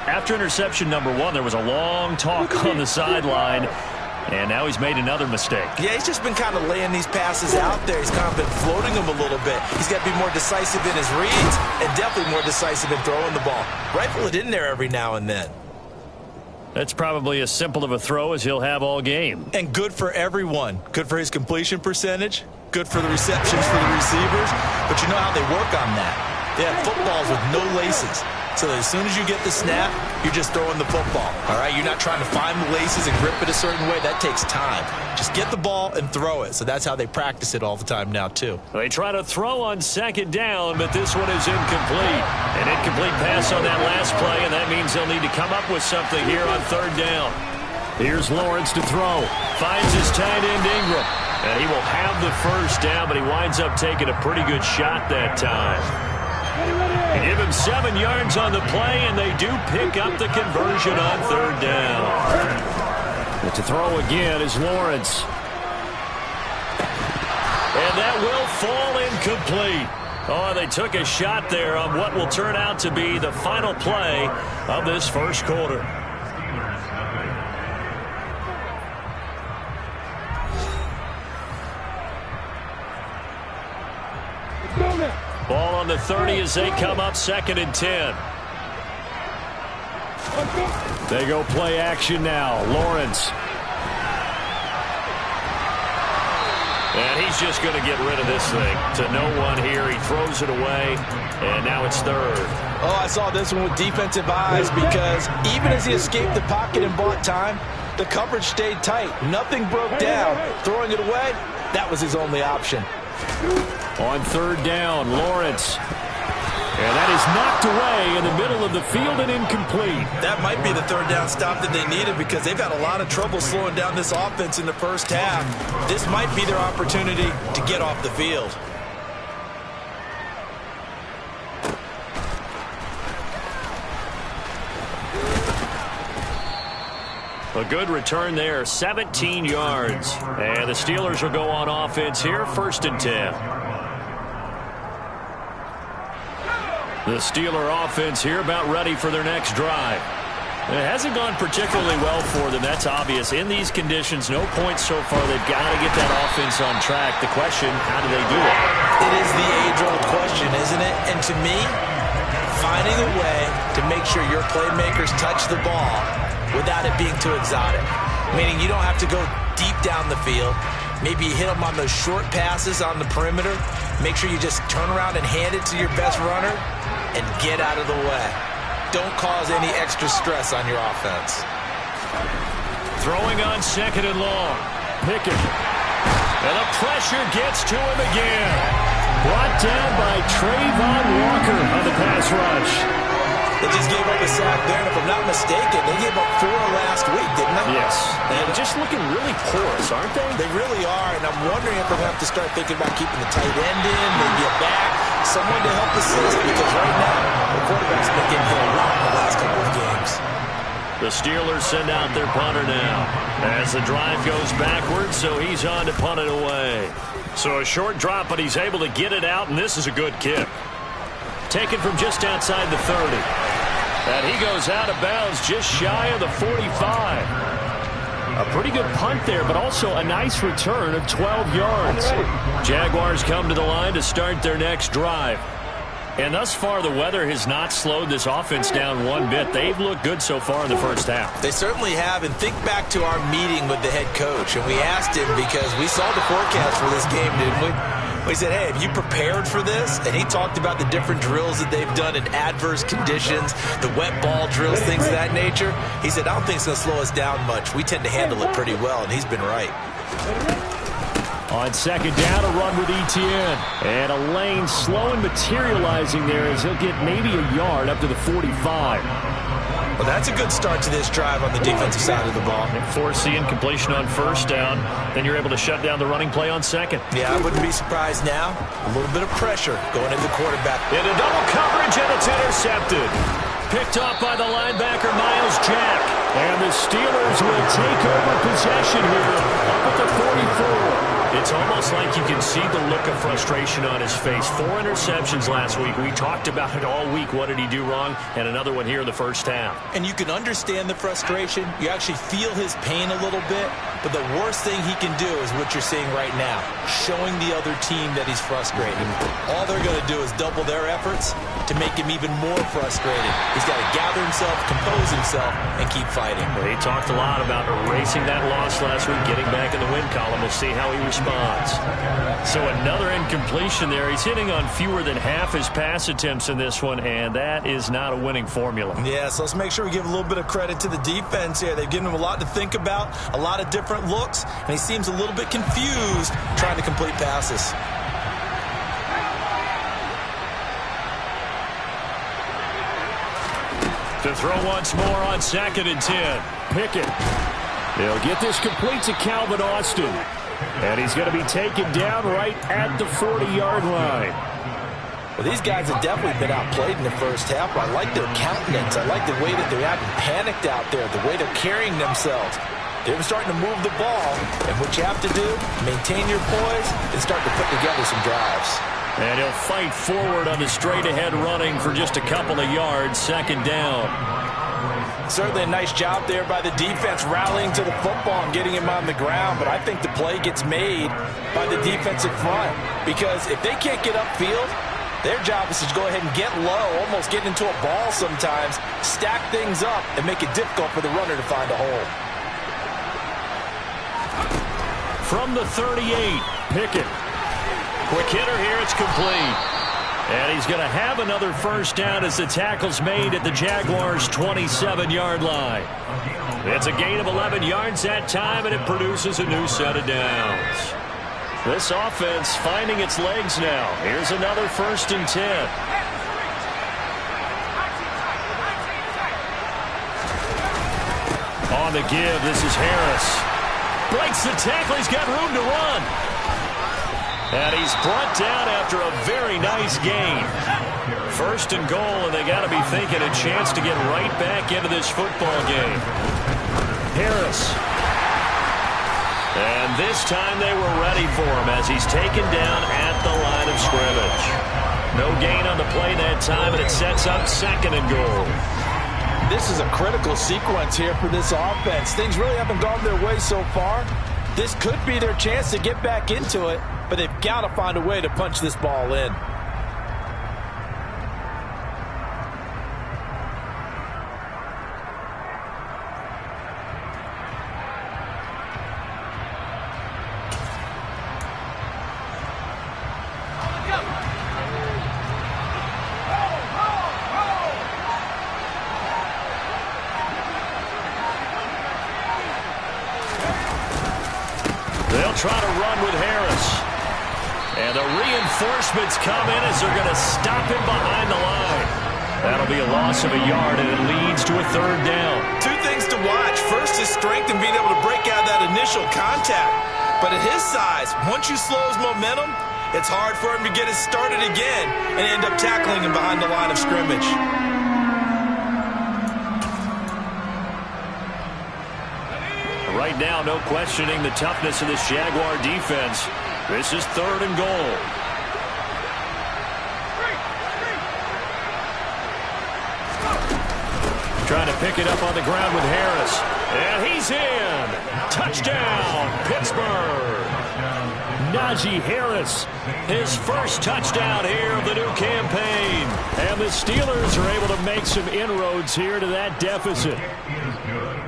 After interception number 1, there was a long talk on the sideline. And now he's made another mistake. Yeah, he's just been kind of laying these passes out there. He's kind of been floating them a little bit. He's got to be more decisive in his reads and definitely more decisive in throwing the ball. Rifle it in there every now and then. That's probably as simple of a throw as he'll have all game. And good for everyone. Good for his completion percentage. Good for the receptions for the receivers. But you know how they work on that. They have footballs with no laces. So as soon as you get the snap, you're just throwing the football. All right, you're not trying to find the laces and grip it a certain way. That takes time. Just get the ball and throw it. So that's how they practice it all the time now, too. They try to throw on second down, but this one is incomplete. An incomplete pass on that last play, and that means they'll need to come up with something here on third down. Here's Lawrence to throw. Finds his tight end, Ingram. And he will have the first down, but he winds up taking a pretty good shot that time. Give him 7 yards on the play, and they do pick up the conversion on third down. But to throw again is Lawrence. And that will fall incomplete. Oh, they took a shot there on what will turn out to be the final play of this first quarter. Ball on the 30 as they come up 2nd and 10. They go play action now. Lawrence. And he's just going to get rid of this thing. To no one here. He throws it away. And now it's third. Oh, I saw this one with defensive eyes because even as he escaped the pocket and bought time, the coverage stayed tight. Nothing broke down. Throwing it away, that was his only option. On third down, Lawrence. And that is knocked away in the middle of the field and incomplete. That might be the third down stop that they needed because they've had a lot of trouble slowing down this offense in the first half. This might be their opportunity to get off the field. A good return there, 17 yards. And the Steelers will go on offense here, 1st and 10. The Steeler offense here about ready for their next drive. It hasn't gone particularly well for them. That's obvious. In these conditions, no points so far. They've got to get that offense on track. The question, how do they do it? It is the age-old question, isn't it? And to me, finding a way to make sure your playmakers touch the ball without it being too exotic. Meaning you don't have to go deep down the field. Maybe you hit them on those short passes on the perimeter. Make sure you just turn around and hand it to your best runner and get out of the way. Don't cause any extra stress on your offense. Throwing on 2nd and long. Pickett. And the pressure gets to him again. Brought down by Trayvon Walker on the pass rush. They just gave up a sack there, and if I'm not mistaken, they gave up 4 last week, didn't they? Yes. And just looking really porous, aren't they? They really are, and I'm wondering if they'll have to start thinking about keeping the tight end in, maybe a back, someone to help assist, because right now, the quarterback's been getting hit a lot in the last couple of games. The Steelers send out their punter now as the drive goes backwards, so he's on to punt it away. So a short drop, but he's able to get it out, and this is a good kick. Taken from just outside the 30. And he goes out of bounds just shy of the 45. A pretty good punt there, but also a nice return of 12 yards. Jaguars come to the line to start their next drive. And thus far, the weather has not slowed this offense down one bit. They've looked good so far in the first half. They certainly have, and think back to our meeting with the head coach, and we asked him because we saw the forecast for this game, didn't we? We said, hey, have you prepared for this? And he talked about the different drills that they've done in adverse conditions, the wet ball drills, things of that nature. He said, I don't think it's going to slow us down much. We tend to handle it pretty well, and he's been right. On 2nd down, a run with Etienne. And a lane slow and materializing there as he'll get maybe a yard up to the 45. Well, that's a good start to this drive on the defensive side of the ball. And force the incompletion on 1st down. Then you're able to shut down the running play on 2nd. Yeah, I wouldn't be surprised now. A little bit of pressure going into the quarterback. Into double coverage, and it's intercepted. Picked off by the linebacker, Miles Jack. And the Steelers will take over possession here up at the 44. It's almost like you can see the look of frustration on his face. 4 interceptions last week. We talked about it all week. What did he do wrong? And another one here in the first half. And you can understand the frustration. You actually feel his pain a little bit. But the worst thing he can do is what you're seeing right now, showing the other team that he's frustrated. All they're going to do is double their efforts to make him even more frustrated. He's got to gather himself, compose himself, and keep fighting. Well, he talked a lot about erasing that loss last week, getting back in the win column. We'll see how he responds. So another incompletion there. He's hitting on fewer than half his pass attempts in this one, and that is not a winning formula. Yeah, so let's make sure we give a little bit of credit to the defense here. They've given him a lot to think about, a lot of different looks, and he seems a little bit confused trying to complete passes. To throw once more on 2nd and 10. Pickett. He'll get this complete to Calvin Austin. And he's going to be taken down right at the 40-yard line. Well, these guys have definitely been outplayed in the first half. I like their countenance. I like the way that they haven't panicked out there, the way they're carrying themselves. They're starting to move the ball, and what you have to do, maintain your poise and start to put together some drives. And he'll fight forward on the straight-ahead running for just a couple of yards, 2nd down. Certainly a nice job there by the defense rallying to the football and getting him on the ground, but I think the play gets made by the defensive front because if they can't get upfield, their job is to go ahead and get low, almost get into a ball sometimes, stack things up, and make it difficult for the runner to find a hole. From the 38, Pickett. Quick hitter here, it's complete. And he's going to have another first down as the tackle's made at the Jaguars' 27-yard line. It's a gain of 11 yards that time, and it produces a new set of downs. This offense finding its legs now. Here's another 1st and 10. On the give, this is Harris. Breaks the tackle, he's got room to run. And he's brought down after a very nice gain. 1st and goal, and they got to be thinking a chance to get right back into this football game. Harris. And this time they were ready for him as he's taken down at the line of scrimmage. No gain on the play that time, and it sets up 2nd and goal. This is a critical sequence here for this offense. Things really haven't gone their way so far. This could be their chance to get back into it, but they've got to find a way to punch this ball in. They'll try to run with Harris. And the reinforcements come in as they're going to stop him behind the line. That'll be a loss of a yard, and it leads to a 3rd down. 2 things to watch. First is strength and being able to break out that initial contact. But at his size, once you slow his momentum, it's hard for him to get it started again and end up tackling him behind the line of scrimmage. Right now, no questioning the toughness of this Jaguar defense. This is 3rd and goal. Trying to pick it up on the ground with Harris. And he's in. Touchdown, Pittsburgh. Najee Harris, his first touchdown here of the new campaign. And the Steelers are able to make some inroads here to that deficit.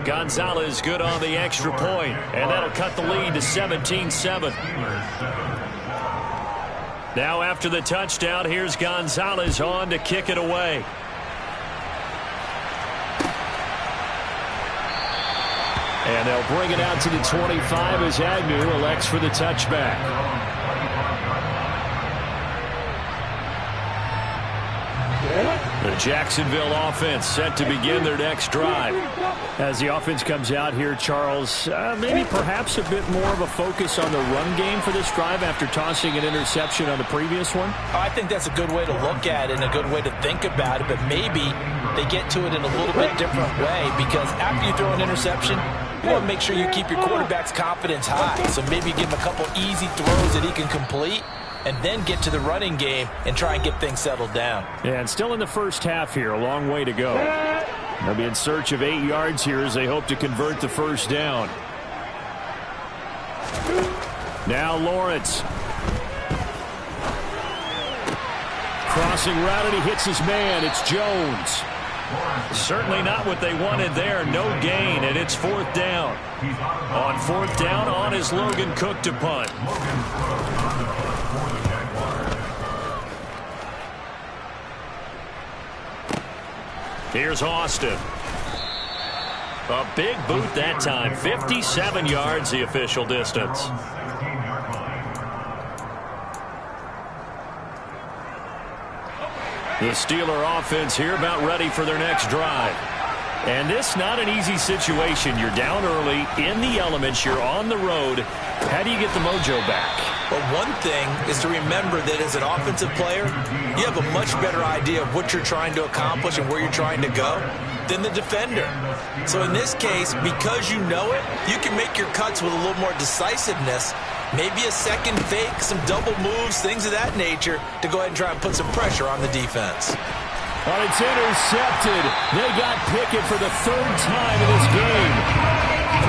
Gonzalez good on the extra point, and that'll cut the lead to 17-7. Now after the touchdown, here's Gonzalez on to kick it away. And they'll bring it out to the 25 as Agnew elects for the touchback. The Jacksonville offense set to begin their next drive. As the offense comes out here, Charles, maybe perhaps a bit more of a focus on the run game for this drive after tossing an interception on the previous one? I think that's a good way to look at it and a good way to think about it, but maybe they get to it in a little bit different way, because after you throw an interception, you want to make sure you keep your quarterback's confidence high. So maybe give him a couple easy throws that he can complete, and then get to the running game and try and get things settled down. Yeah, and still in the first half here, a long way to go. They'll be in search of 8 yards here as they hope to convert the first down. Now Lawrence. Crossing route, and he hits his man. It's Jones. Certainly not what they wanted there. No gain, and it's fourth down. On fourth down, on is Logan Cook to punt. Here's Austin. A big boot that time. 57 yards, the official distance. The Steeler offense here about ready for their next drive. And this not an easy situation. You're down early, in the elements, you're on the road. How do you get the mojo back? Well, one thing is to remember that as an offensive player, you have a much better idea of what you're trying to accomplish and where you're trying to go than the defender. So in this case, because you know it, you can make your cuts with a little more decisiveness, maybe a second fake, some double moves, things of that nature, to go ahead and try and put some pressure on the defense. But it's intercepted. They got Pickett for the third time in this game.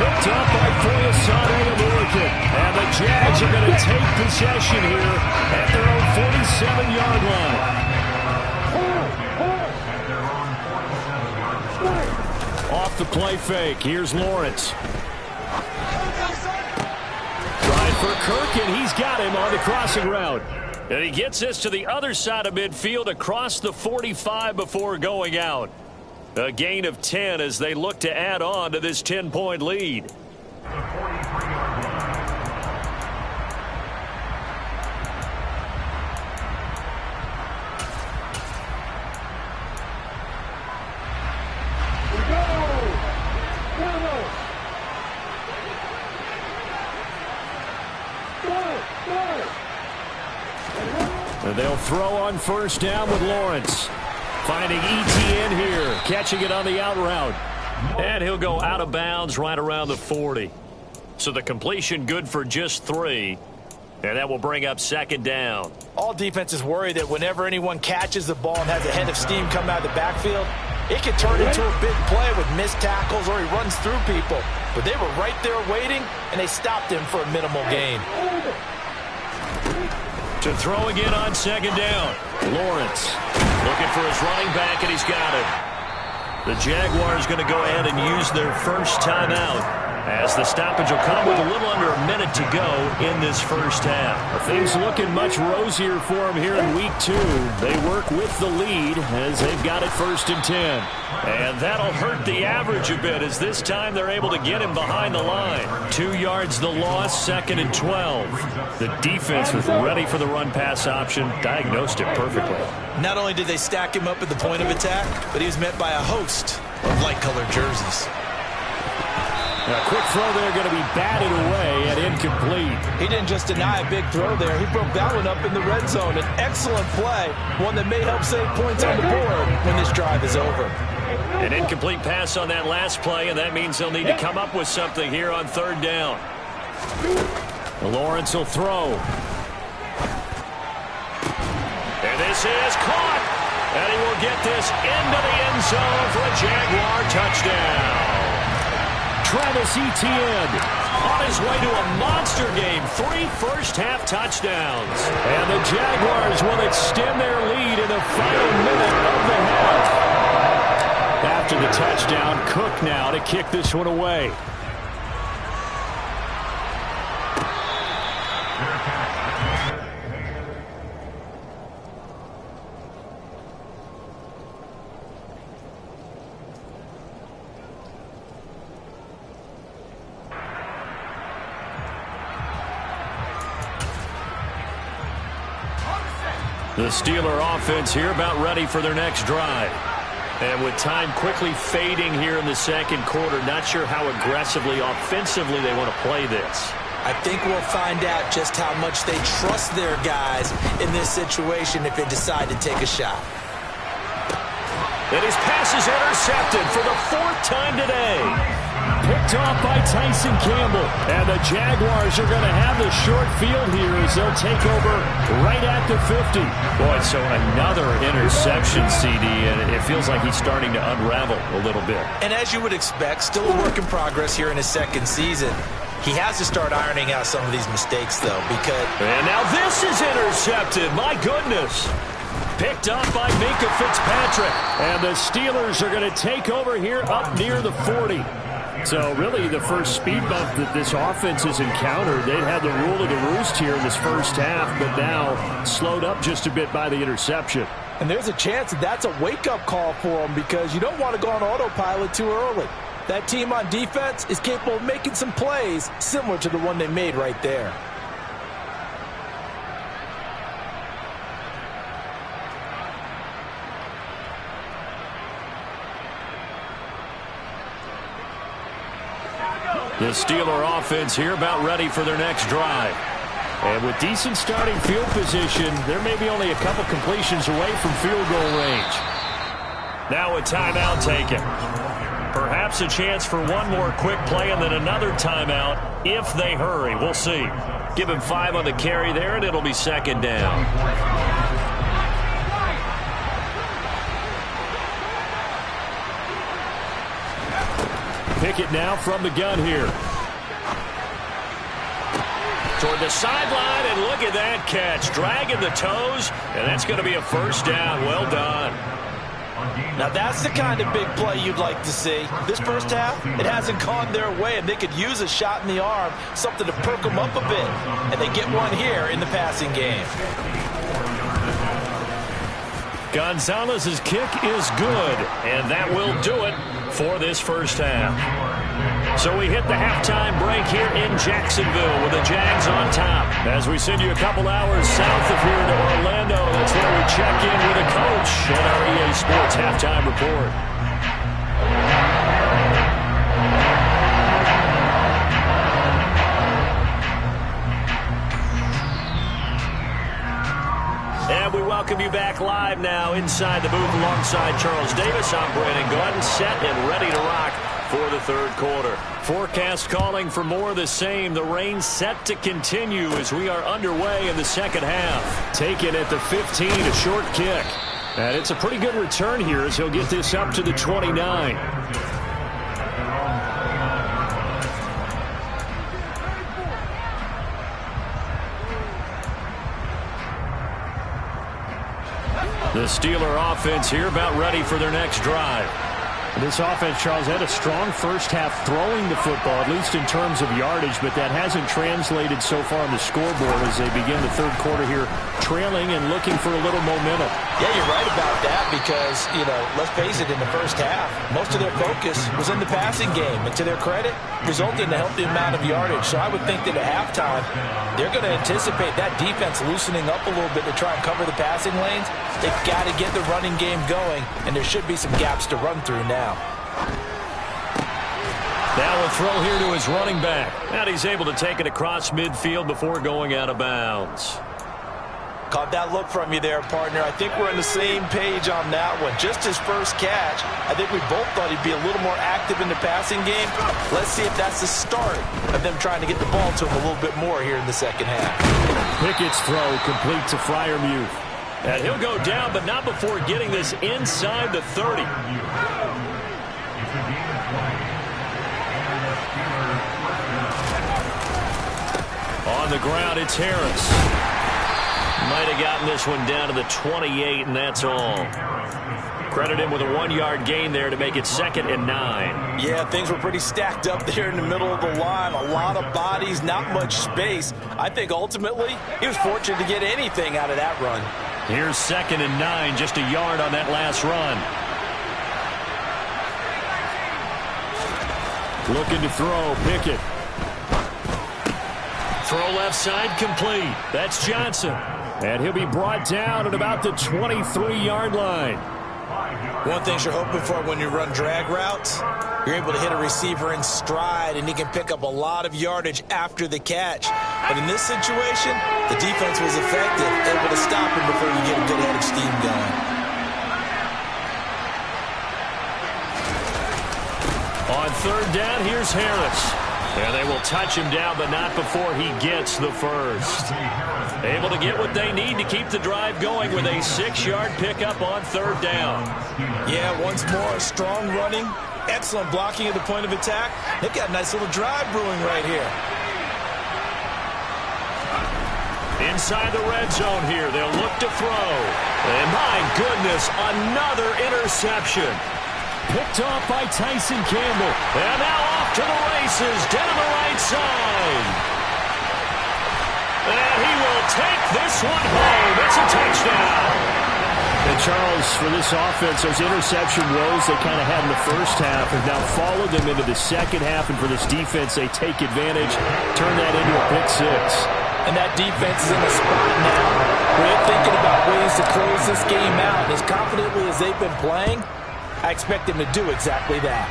Picked up by Foyesade of Oregon. And the Jags are going to take possession here at their own 47-yard line. Off the play fake. Here's Lawrence. Trying for Kirk, and he's got him on the crossing route. And he gets this to the other side of midfield across the 45 before going out. A gain of 10 as they look to add on to this 10-point lead. And they'll throw on first down with Lawrence. Finding Etienne here, catching it on the out route. And he'll go out of bounds right around the 40. So the completion good for just 3. And that will bring up second down. All defenses worry that whenever anyone catches the ball and has a head of steam come out of the backfield, it can turn into a big play with missed tackles or he runs through people. But they were right there waiting, and they stopped him for a minimal gain. To throw again on second down. Lawrence looking for his running back, and he's got it. The Jaguars going to go ahead and use their first timeout as the stoppage will come with a little under a minute to go in this first half. Things looking much rosier for them here in week 2. They work with the lead as they've got it 1st and 10. And that'll hurt the average a bit as this time they're able to get him behind the line. 2 yards the loss, 2nd and 12. The defense was ready for the run-pass option, diagnosed it perfectly. Not only did they stack him up at the point of attack, but he was met by a host of light-colored jerseys. A quick throw there going to be batted away and incomplete. He didn't just deny a big throw there. He broke that one up in the red zone. An excellent play, one that may help save points on the board when this drive is over. An incomplete pass on that last play, and that means they'll need to come up with something here on third down. Lawrence will throw. And this is caught. And he will get this into the end zone for a Jaguar touchdown. Travis Etienne on his way to a monster game. 3 first-half touchdowns. And the Jaguars will extend their lead in the final minute of the half. After the touchdown, Cook now to kick this one away. The Steeler offense here about ready for their next drive. And with time quickly fading here in the second quarter, not sure how aggressively, offensively they want to play this. I think we'll find out just how much they trust their guys in this situation if they decide to take a shot. And his pass is intercepted for the fourth time today. Picked off by Tyson Campbell. And the Jaguars are going to have the short field here as they'll take over right at the 50. Boy, so another interception, CD, and it feels like he's starting to unravel a little bit. And as you would expect, still a work in progress here in his second season. He has to start ironing out some of these mistakes, though, because... And now this is intercepted. My goodness. Picked up by Minkah Fitzpatrick. And the Steelers are going to take over here up near the 40. So really the first speed bump that this offense has encountered, they'd had the rule of the roost here in this first half, but now slowed up just a bit by the interception. And there's a chance that that's a wake-up call for them because you don't want to go on autopilot too early. That team on defense is capable of making some plays similar to the one they made right there. The Steeler offense here about ready for their next drive. And with decent starting field position, there may be only a couple completions away from field goal range. Now a timeout taken. Perhaps a chance for one more quick play and then another timeout if they hurry. We'll see. Give him 5 on the carry there, and it'll be second down. Pickett now from the gun here. Toward the sideline, and look at that catch. Dragging the toes, and that's going to be a first down. Well done. Now that's the kind of big play you'd like to see. This first half, it hasn't gone their way, and they could use a shot in the arm, something to perk them up a bit. And they get one here in the passing game. Gonzalez's kick is good, and that will do it for this first half. So we hit the halftime break here in Jacksonville with the Jags on top. As we send you a couple hours south of here to Orlando, that's where we check in with a coach at our EA Sports Halftime Report. And we welcome you back live now inside the booth alongside Charles Davis. I'm Brandon Gaudin, set and ready to rock for the third quarter. Forecast calling for more of the same. The rain set to continue as we are underway in the second half. Taken at the 15, a short kick. And it's a pretty good return here as he'll get this up to the 29. The Steeler offense here about ready for their next drive. This offense, Charles, had a strong first half throwing the football, at least in terms of yardage, but that hasn't translated so far on the scoreboard as they begin the third quarter here, trailing and looking for a little momentum. Yeah, you're right about that because, let's face it, in the first half, most of their focus was in the passing game. And to their credit, resulted in a healthy amount of yardage. So I would think that at halftime, they're going to anticipate that defense loosening up a little bit to try and cover the passing lanes. They've got to get the running game going, and there should be some gaps to run through now. Now a throw here to his running back. And he's able to take it across midfield before going out of bounds. Caught that look from you there, partner. I think we're on the same page on that one. Just his first catch, I think we both thought he'd be a little more active in the passing game. Let's see if that's the start of them trying to get the ball to him a little bit more here in the second half. Pickett's throw complete to Freiermuth. And he'll go down, but not before getting this inside the 30. On the ground, it's Harris. Might have gotten this one down to the 28, and that's all. Credit him with a 1-yard gain there to make it 2nd and 9. Yeah, things were pretty stacked up there in the middle of the line. A lot of bodies, not much space. I think ultimately he was fortunate to get anything out of that run. Here's 2nd and 9, just a yard on that last run. Looking to throw, Pickett. Throw left side complete. That's Johnson. And he'll be brought down at about the 23-yard line. One thing you're hoping for when you run drag routes, you're able to hit a receiver in stride, and he can pick up a lot of yardage after the catch. But in this situation, the defense was effective, able to stop him before you get a good head of steam going. On third down, here's Harris. And they will touch him down, but not before he gets the first. Able to get what they need to keep the drive going with a 6-yard pickup on third down. Yeah, once more, strong running, excellent blocking at the point of attack. They've got a nice little drive brewing right here. Inside the red zone here, they'll look to throw. And my goodness, another interception. Picked off by Tyson Campbell. And now off to the races, down the right side. And he will take this one home. It's a touchdown. And Charles, for this offense, those interception woes they kind of had in the first half have now followed them into the second half. And for this defense, they take advantage, turn that into a pick six. And that defense is in a spot now where they're thinking about ways to close this game out. As confidently as they've been playing, I expect them to do exactly that.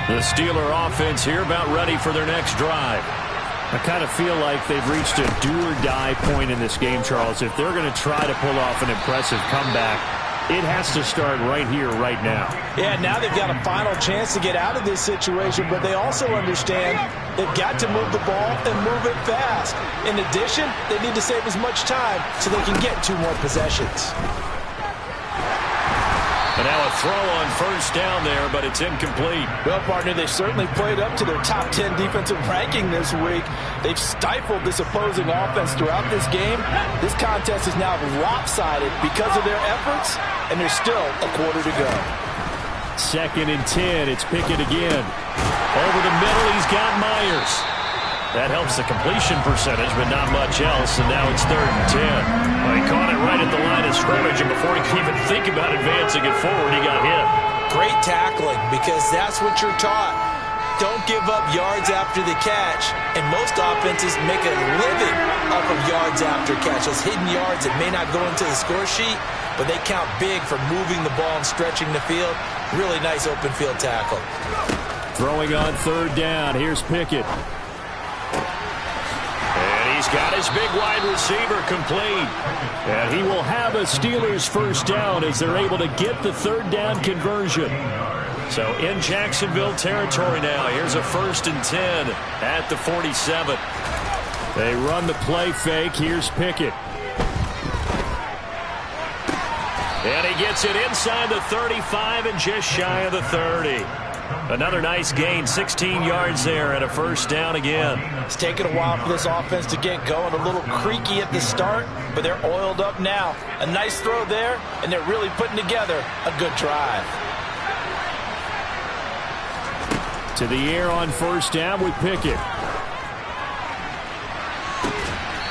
The Steeler offense here about ready for their next drive. I kind of feel like they've reached a do-or-die point in this game, Charles. If they're going to try to pull off an impressive comeback, it has to start right here, right now. Yeah, now they've got a final chance to get out of this situation, but they also understand they've got to move the ball and move it fast. In addition, they need to save as much time so they can get 2 more possessions. And now a throw on first down there, but it's incomplete. Well, partner, they've certainly played up to their top 10 defensive ranking this week. They've stifled this opposing offense throughout this game. This contest is now lopsided because of their efforts, and there's still a quarter to go. 2nd and 10. It's Pickett again. Over the middle, he's got Myers. That helps the completion percentage, but not much else, and now it's 3rd and 10. Well, he caught it right at the line of scrimmage, and before he could even think about advancing it forward, he got hit. Great tackling, because that's what you're taught. Don't give up yards after the catch, and most offenses make a living off of yards after catch. Those hidden yards that may not go into the score sheet, but they count big for moving the ball and stretching the field. Really nice open field tackle. Throwing on 3rd down. Here's Pickett. And he's got his big wide receiver complete. And he will have a Steelers first down as they're able to get the 3rd down conversion. So in Jacksonville territory now. Here's a 1st and 10 at the 47. They run the play fake. Here's Pickett. And he gets it inside the 35 and just shy of the 30. Another nice gain, 16 yards there and a first down again. It's taken a while for this offense to get going. A little creaky at the start, but they're oiled up now. A nice throw there, and they're really putting together a good drive. To the air on first down with Pickett.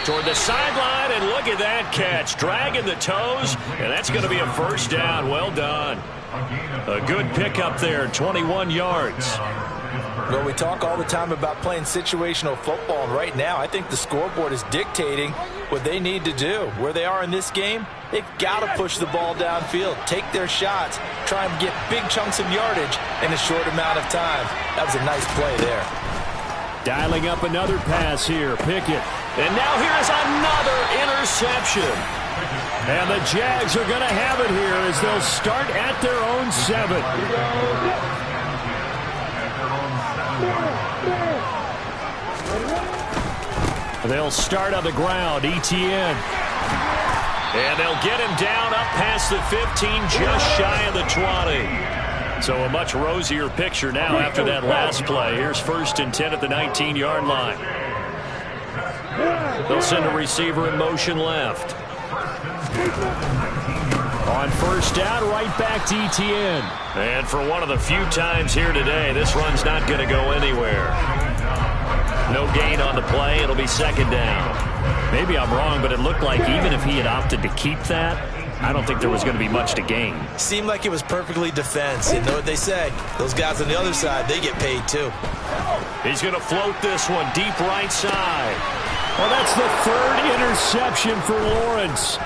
Toward the sideline, and look at that catch. Dragging the toes, and that's going to be a first down. Well done. A good pickup there, 21 yards. Well, we talk all the time about playing situational football, and right now I think the scoreboard is dictating what they need to do. Where they are in this game, they've got to push the ball downfield, take their shots, try and get big chunks of yardage in a short amount of time. That was a nice play there. Dialing up another pass here, Pickett. And now here's another interception. And the Jags are going to have it here as they'll start at their own 7. They'll start on the ground, Etienne. And they'll get him down up past the 15, just shy of the 20. So a much rosier picture now after that last play. Here's 1st and 10 at the 19-yard line. They'll send a receiver in motion left. On first down, right back to Etienne. And for one of the few times here today, this run's not going to go anywhere. No gain on the play. It'll be 2nd down. Maybe I'm wrong, but it looked like even if he had opted to keep that, I don't think there was going to be much to gain. Seemed like it was perfectly defense. You know what they say. Those guys on the other side, they get paid too. He's going to float this one deep right side. Well, that's the third interception for Lawrence.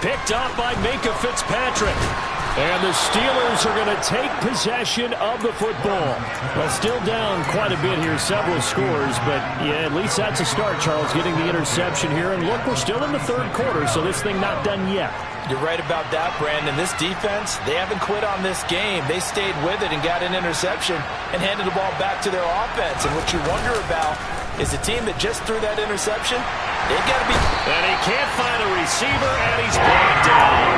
Picked up by Minkah Fitzpatrick. And the Steelers are going to take possession of the football. Well, still down quite a bit here, several scores, but yeah, at least that's a start, Charles, getting the interception here. And look, we're still in the third quarter, so this thing not done yet. You're right about that, Brandon. This defense, they haven't quit on this game. They stayed with it and got an interception and handed the ball back to their offense. And what you wonder about is the team that just threw that interception, they got to be... And he can't find a receiver, and he's brought down.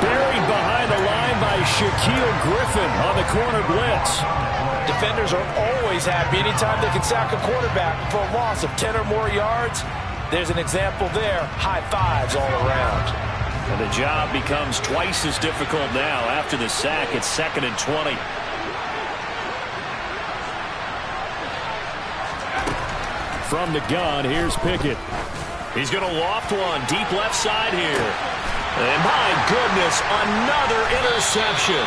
Buried behind the line by Shaquille Griffin on the corner blitz. Defenders are always happy anytime they can sack a quarterback for a loss of 10 or more yards. There's an example there. High fives all around. And the job becomes twice as difficult now after the sack. It's 2nd and 20. From the gun, here's Pickett. He's going to loft one deep left side here. And my goodness, another interception.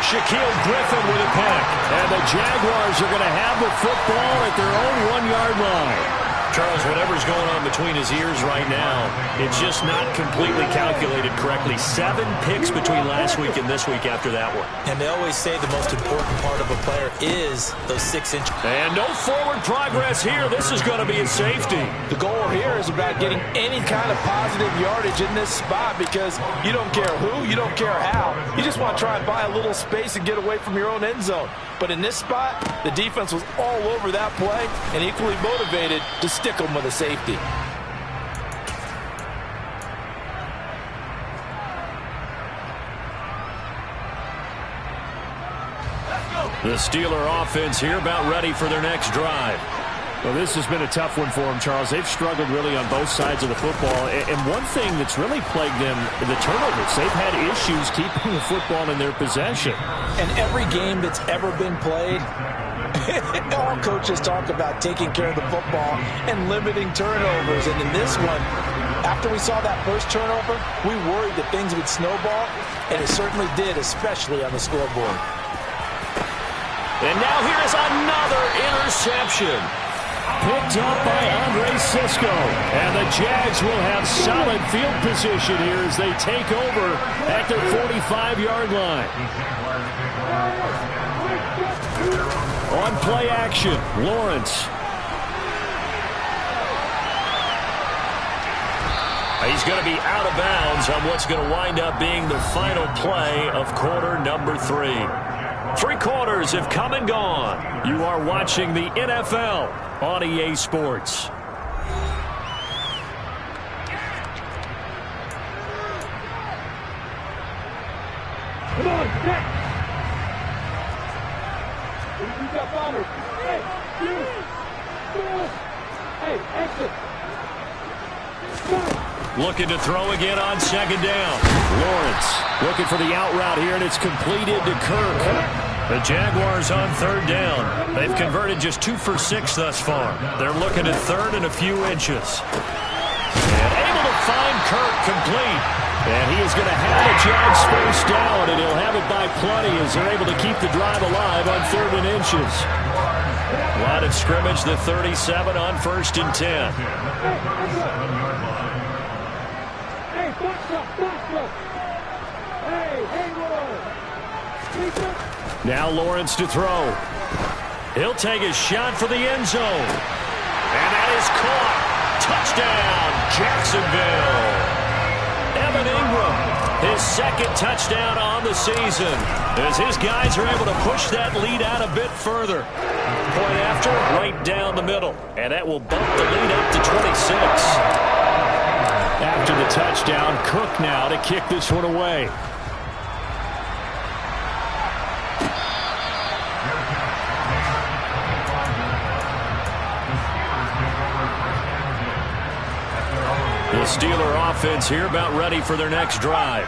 Shaquille Griffin with a pick. And the Jaguars are going to have the football at their own 1-yard line. Charles, whatever's going on between his ears right now, it's just not completely calculated correctly. 7 picks between last week and this week after that one. And they always say the most important part of a player is those 6-inch. And no forward progress here. This is going to be a safety. The goal here is about getting any kind of positive yardage in this spot because you don't care who, you don't care how. You just want to try and buy a little space and get away from your own end zone. But in this spot, the defense was all over that play and equally motivated to stick them with a safety. The Steeler offense here about ready for their next drive. Well, this has been a tough one for them, Charles. They've struggled really on both sides of the football. And one thing that's really plagued them, the turnovers. They've had issues keeping the football in their possession. And every game that's ever been played, all coaches talk about taking care of the football and limiting turnovers. And in this one, after we saw that first turnover, we worried that things would snowball, and it certainly did, especially on the scoreboard. And now here's another interception. Picked up by Andre Cisco. And the Jags will have solid field position here as they take over at their 45-yard line. On play action, Lawrence. He's going to be out of bounds on what's going to wind up being the final play of quarter number 3. 3 quarters have come and gone. You are watching the NFL on EA Sports. Come on, Jack. You got bombers. Hey, you. Hey, exit. Looking to throw again on 2nd down. Lawrence looking for the out route here, and it's completed to Kirk. The Jaguars on 3rd down. They've converted just 2 for 6 thus far. They're looking at 3rd and a few inches. And able to find Kirk complete. And he is going to have the Jags first down, and he'll have it by plenty as they're able to keep the drive alive on 3rd and inches. Line of scrimmage, the 37 on 1st and 10. Hey, box up. Hey, now Lawrence to throw. He'll take his shot for the end zone. And that is caught. Touchdown, Jacksonville. Evan Ingram, his 2nd touchdown on the season, as his guys are able to push that lead out a bit further. Point after, right down the middle. And that will bump the lead up to 26. After the touchdown, Cook now to kick this one away. The Steeler offense here about ready for their next drive.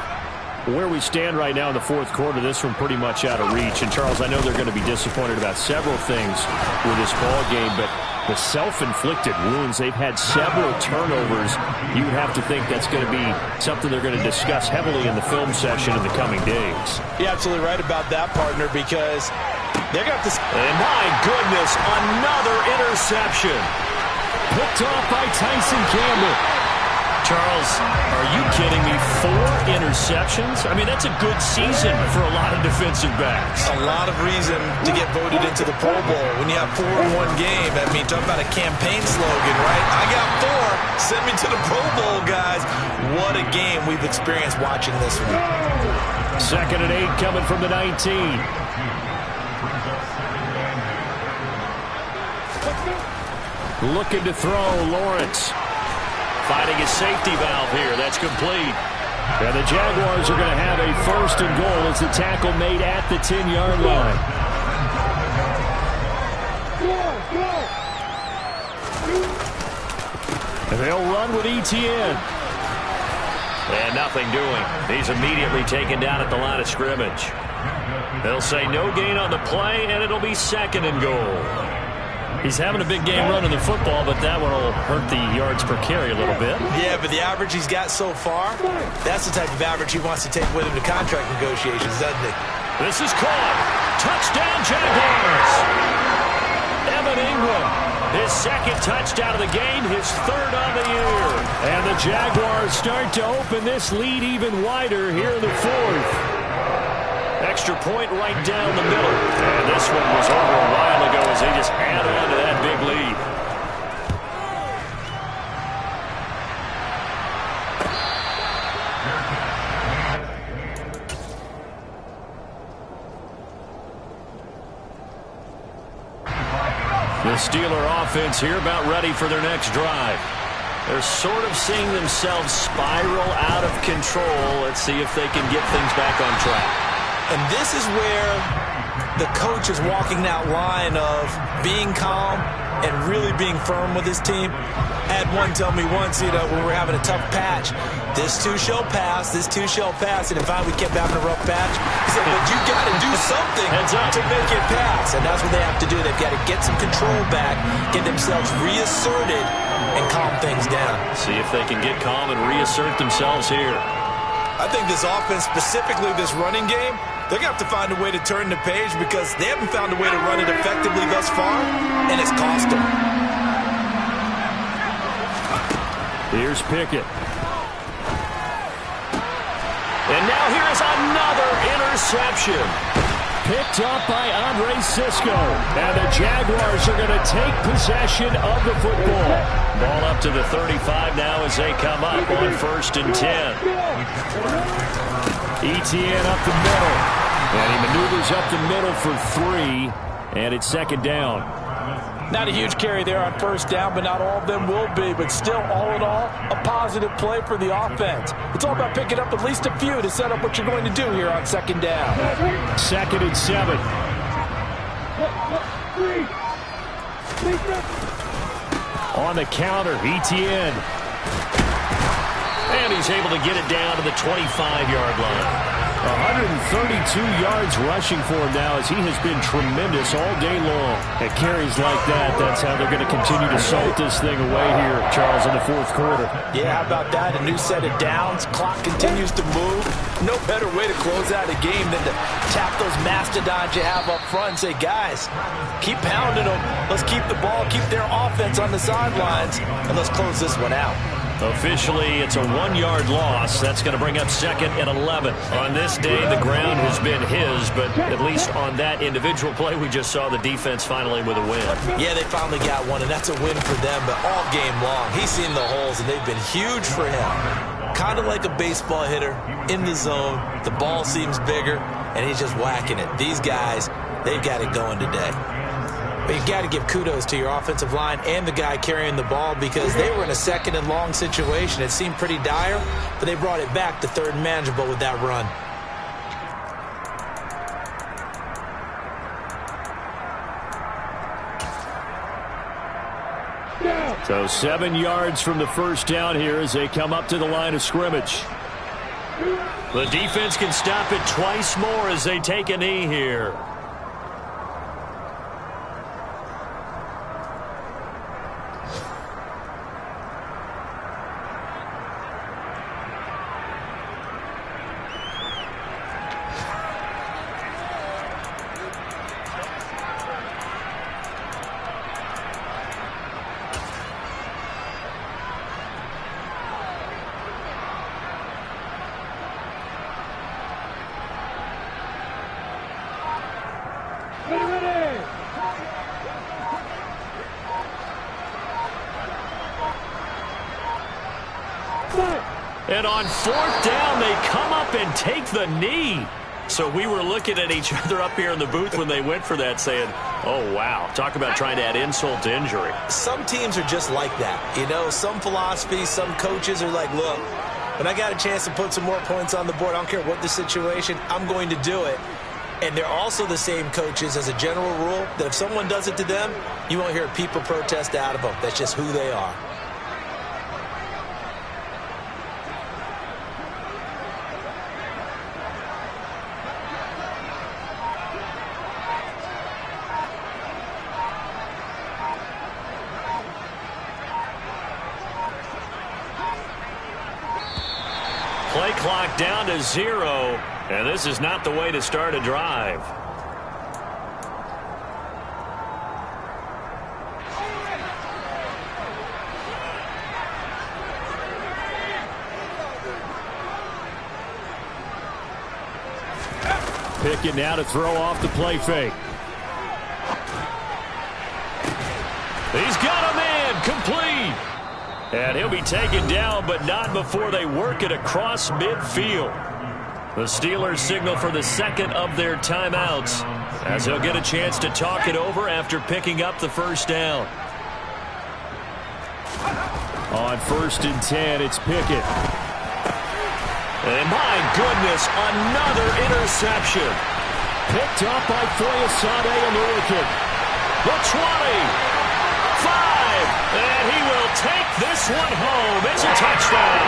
Where we stand right now in the fourth quarter, this one pretty much out of reach. And, Charles, I know they're going to be disappointed about several things with this ball game, but the self-inflicted wounds, they've had several turnovers. You would have to think that's going to be something they're going to discuss heavily in the film session in the coming days. You're absolutely right about that, partner, because they're going to have to... And my goodness, another interception. Picked off by Tyson Campbell. Charles, are you kidding me? 4 interceptions? I mean, that's a good season for a lot of defensive backs. A lot of reason to get voted into the Pro Bowl when you have 4 in one game. I mean, talk about a campaign slogan, right? I got 4. Send me to the Pro Bowl, guys. What a game we've experienced watching this one. 2nd and 8 coming from the 19. Looking to throw, Lawrence. Finding his safety valve here. That's complete. And the Jaguars are going to have a 1st and goal as the tackle made at the 10-yard line. And they'll run with Etienne. And nothing doing. He's immediately taken down at the line of scrimmage. They'll say no gain on the play, and it'll be 2nd and goal. He's having a big game running the football, but that one will hurt the yards per carry a little bit. Yeah, but the average he's got so far, that's the type of average he wants to take with him to contract negotiations, doesn't he? This is caught. Touchdown, Jaguars. Evan Ingram, his 2nd touchdown of the game, his 3rd on the year. And the Jaguars start to open this lead even wider here in the 4th. Extra point right down the middle. And this one was over a while ago as they just add on to that big lead. The Steeler offense here about ready for their next drive. They're sort of seeing themselves spiral out of control. Let's see if they can get things back on track. And this is where the coach is walking that line of being calm and really being firm with his team. I had one tell me once, when we were having a tough patch, this too shall pass, this too shall pass. And if we kept having a rough patch, he said, but you got to do something to make it pass. And that's what they have to do. They've got to get some control back, get themselves reasserted, and calm things down. See if they can get calm and reassert themselves here. I think this offense, specifically this running game, they're going to have to find a way to turn the page because they haven't found a way to run it effectively thus far, and it's cost them. Here's Pickett. And now here is another interception. Picked up by Andre Cisco. And the Jaguars are going to take possession of the football. Ball up to the 35 now as they come up on 1st and 10. Etienne up the middle. And he maneuvers up the middle for 3. And it's 2nd down. Not a huge carry there on 1st down, but not all of them will be. But still, all in all, a positive play for the offense. It's all about picking up at least a few to set up what you're going to do here on 2nd down. 2nd and 7. On the counter, Etienne. And he's able to get it down to the 25-yard line. 132 yards rushing for him now as he has been tremendous all day long. At carries like that, that's how they're going to continue to salt this thing away here, Charles, in the 4th quarter. Yeah, how about that? A new set of downs. Clock continues to move. No better way to close out a game than to tap those mastodons you have up front and say, guys, keep pounding them. Let's keep the ball, keep their offense on the sidelines, and let's close this one out. Officially, it's a 1-yard loss. That's going to bring up 2nd and 11. On this day, the ground has been his, but at least on that individual play, we just saw the defense finally with a win. Yeah, they finally got one, and that's a win for them, but all game long, he's seen the holes, and they've been huge for him. Kind of like a baseball hitter in the zone. The ball seems bigger, and he's just whacking it. These guys, they've got it going today. But you've got to give kudos to your offensive line and the guy carrying the ball because they were in a 2nd and long situation. It seemed pretty dire, but they brought it back to 3rd and manageable with that run. So 7 yards from the 1st down here as they come up to the line of scrimmage. The defense can stop it twice more as they take a knee here. And on fourth down, they come up and take the knee. So we were looking at each other up here in the booth when they went for that saying, oh, wow, talk about trying to add insult to injury. Some teams are just like that. You know, some philosophies, some coaches are like, look, when I got a chance to put some more points on the board, I don't care what the situation, I'm going to do it. And they're also the same coaches as a general rule that if someone does it to them, you won't hear a peep or protest out of them. That's just who they are. Play clock down to 0, and this is not the way to start a drive. Pickett now to throw off the play fake. He's got a man complete. And he'll be taken down, but not before they work it across midfield. The Steelers signal for the second of their timeouts as they'll get a chance to talk it over after picking up the first down. On 1st and 10, it's Pickett. And my goodness, another interception. Picked up by Foyesade Oluokun. The 20. 5. And he will take this one home. It's a touchdown.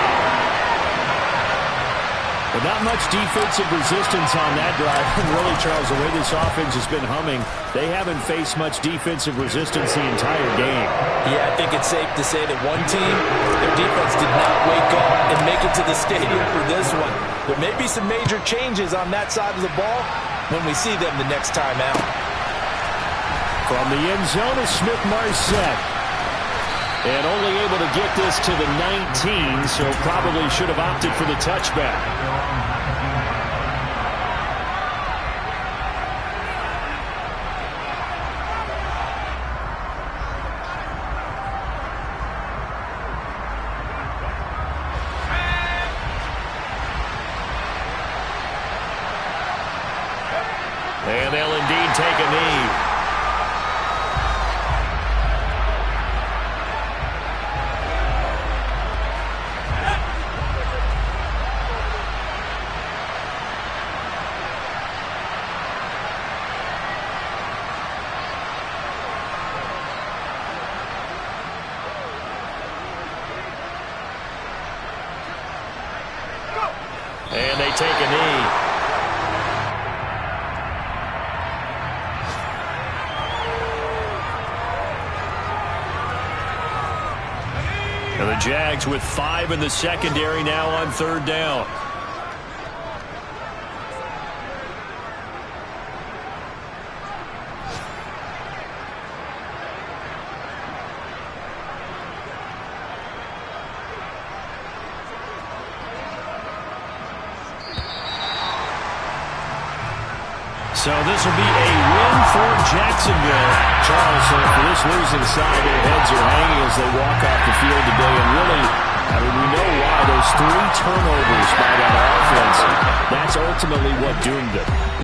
But not much defensive resistance on that drive. And really, Charles, the way this offense has been humming, they haven't faced much defensive resistance the entire game. Yeah, I think it's safe to say that one team, their defense did not wake up and make it to the stadium for this one. There may be some major changes on that side of the ball when we see them the next time out. From the end zone is Smith-Marsette. And only able to get this to the 19, so probably should have opted for the touchback. And they'll indeed take a knee. And they take a knee. And the Jags with 5 in the secondary now on 3rd down. So this will be a win for Jacksonville. Charles, so for this losing side, their heads are hanging as they walk off the field today. And really, I mean, we know why. Those 3 turnovers by that offense, that's ultimately what doomed them.